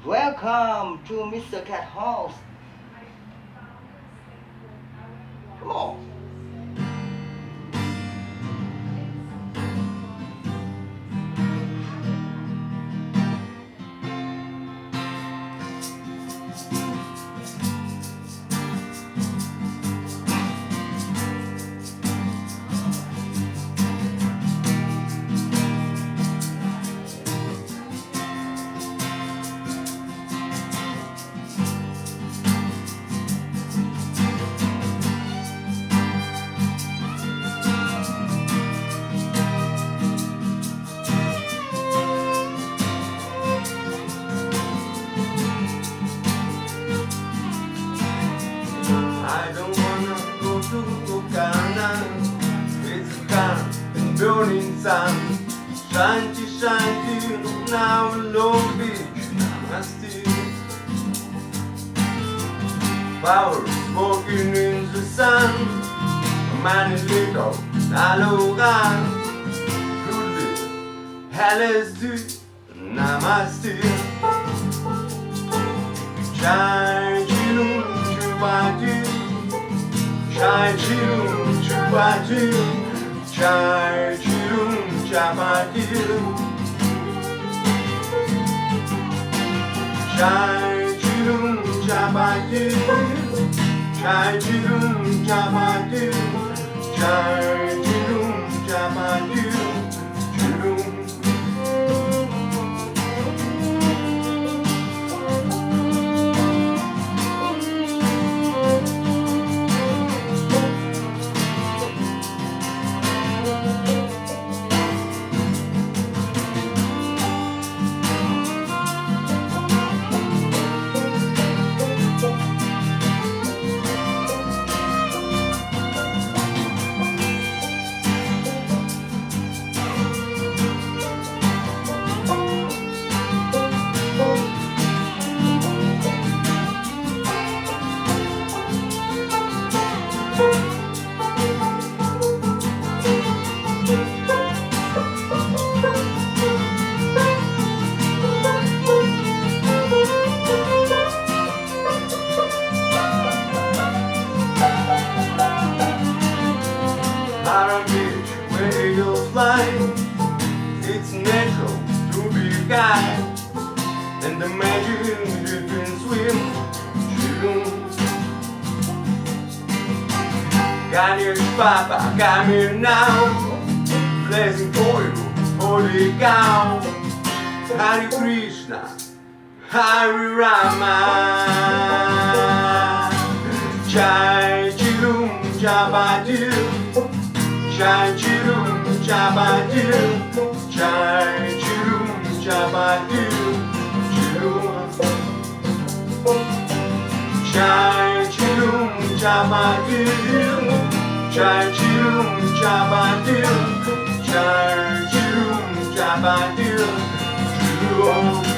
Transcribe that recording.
Welcome to Mr. Cat House. Come on. I don't wanna go to Okana. It's a car and burning sun. Shanty, shanty, now Long Beach, nasty. Power smoking in the sun. A man is little, Nalogan. Good LSD, Namaste. Chai Chilum Chubati. Chai Chilum Chubati. Chai Chilum Chapati. Chai Chilum Chapati. Chai Chilum Chapati. Chai Chilum Chapati. Chilum. Beach, where eagles fly. It's natural to be a guy, and imagine you can swim. Ganesh Papa, come here now, blessing for you, holy cow. Hare Krishna, Hare Rama, Jai Chilum Jabadil. Chai Chilum Chabadil, Chai Chilum Chabadil, Chilum. Chai Chilum Chabadil, Chai Chilum Chabadil, Chai Chilum Chabadil, Chilum.